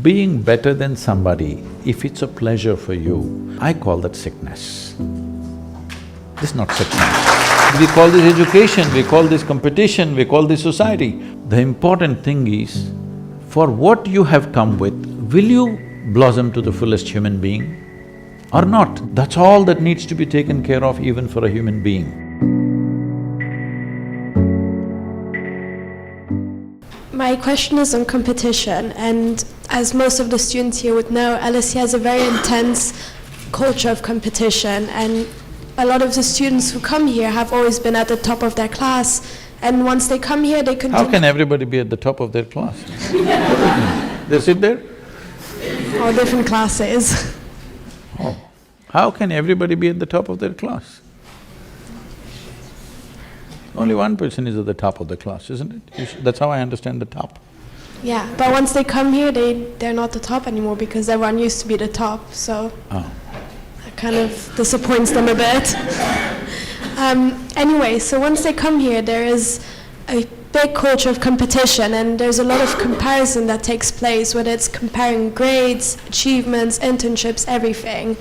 Being better than somebody, if it's a pleasure for you, I call that sickness. This is not sickness. We call this education, we call this competition, we call this society. The important thing is, for what you have come with, will you blossom to the fullest human being or not? That's all that needs to be taken care of even for a human being. My question is on competition, and as most of the students here would know, LSE has a very intense culture of competition, and a lot of the students who come here have always been at the top of their class, and once they come here they continue… How can everybody be at the top of their class? They sit there? All different classes. Oh. How can everybody be at the top of their class? Only one person is at the top of the class, isn't it? That's how I understand the top. Yeah, but once they come here, they're not the top anymore because everyone used to be the top, so… That kind of disappoints them a bit. Anyway, so once they come here, there is a big culture of competition, and there's a lot of comparison that takes place, whether it's comparing grades, achievements, internships, everything.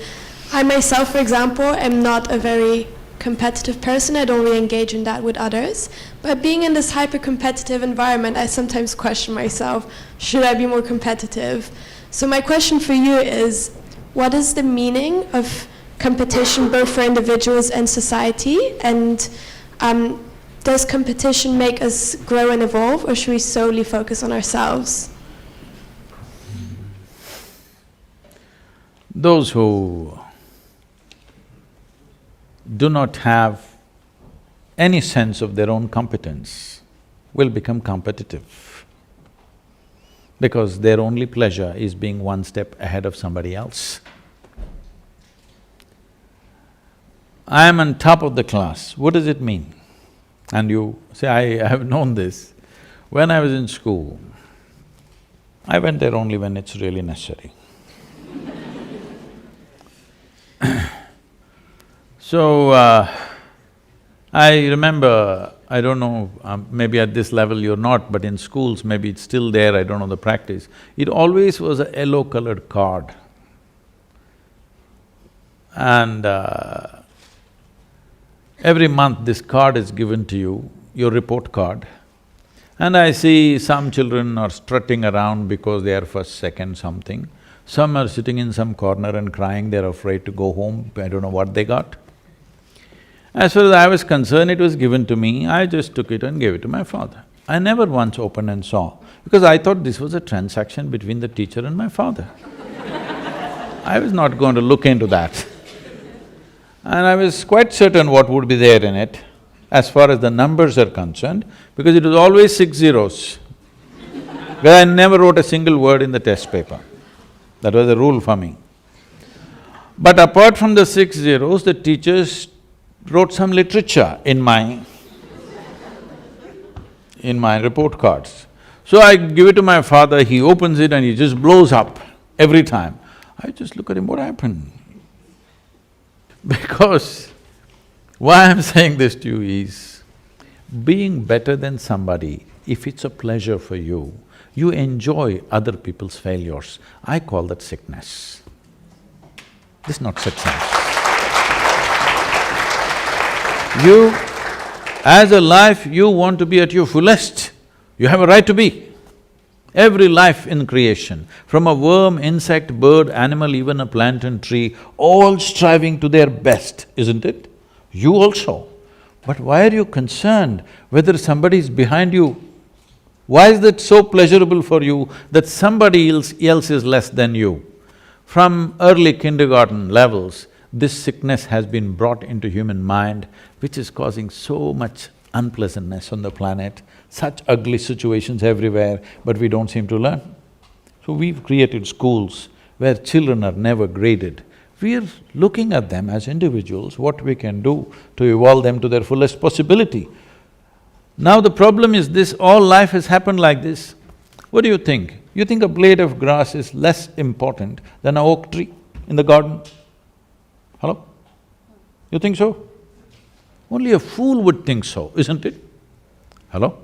I myself, for example, am not a very competitive person. I don't really engage in that with others. But being in this hyper-competitive environment, I sometimes question myself, should I be more competitive? So my question for you is, what is the meaning of competition both for individuals and society? And does competition make us grow and evolve, or should we solely focus on ourselves? Those who do not have any sense of their own competence will become competitive because their only pleasure is being one step ahead of somebody else. I am on top of the class, what does it mean? And you say, I have known this. When I was in school, I went there only when it's really necessary. So, I remember, I don't know, maybe at this level you're not, but in schools maybe it's still there, I don't know the practice. It always was a yellow-colored card. And every month this card is given to you, your report card. And I see some children are strutting around because they are first, second, something. Some are sitting in some corner and crying, they're afraid to go home, I don't know what they got. As far as I was concerned, it was given to me, I just took it and gave it to my father. I never once opened and saw, because I thought this was a transaction between the teacher and my father. I was not going to look into that. And I was quite certain what would be there in it, as far as the numbers are concerned, because it was always 6 zeros. Because I never wrote a single word in the test paper. That was a rule for me. But apart from the 6 zeros, the teachers wrote some literature in my report cards. So I give it to my father, he opens it and he just blows up every time. I just look at him, what happened? Because why I'm saying this to you is, being better than somebody, if it's a pleasure for you, you enjoy other people's failures. I call that sickness. This is not sickness. You, as a life, you want to be at your fullest. You have a right to be. Every life in creation, from a worm, insect, bird, animal, even a plant and tree, all striving to their best, isn't it? You also. But why are you concerned whether somebody is behind you? Why is that so pleasurable for you that somebody else is less than you? From early kindergarten levels, this sickness has been brought into human mind, which is causing so much unpleasantness on the planet, such ugly situations everywhere, but we don't seem to learn. So we've created schools where children are never graded. We're looking at them as individuals, what we can do to evolve them to their fullest possibility. Now the problem is this, all life has happened like this. What do you think? You think a blade of grass is less important than an oak tree in the garden? Hello? You think so? Only a fool would think so, isn't it? Hello?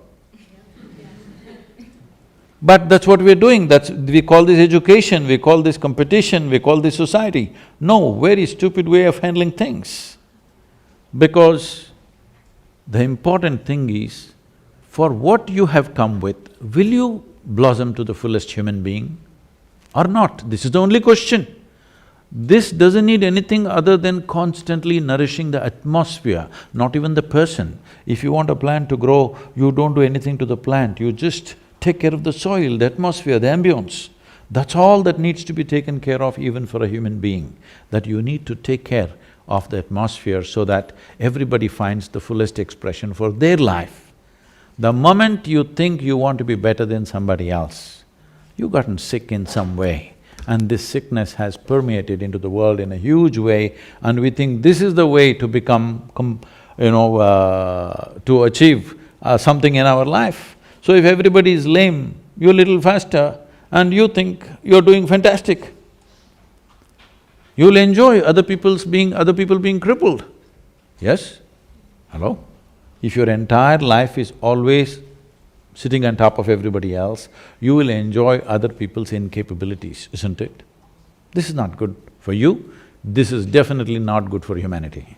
But that's what we're doing, we call this education, we call this competition, we call this society. No, very stupid way of handling things. Because the important thing is, for what you have come with, will you blossom to the fullest human being or not? This is the only question. This doesn't need anything other than constantly nourishing the atmosphere, not even the person. If you want a plant to grow, you don't do anything to the plant, you just take care of the soil, the atmosphere, the ambience. That's all that needs to be taken care of even for a human being, that you need to take care of the atmosphere so that everybody finds the fullest expression for their life. The moment you think you want to be better than somebody else, you've gotten sick in some way. And this sickness has permeated into the world in a huge way, and we think this is the way to become, to achieve something in our life. So if everybody is lame, you're a little faster and you think you're doing fantastic. You'll enjoy other people being crippled. Yes? Hello? If your entire life is always sitting on top of everybody else, you will enjoy other people's incapabilities, isn't it? This is not good for you, this is definitely not good for humanity.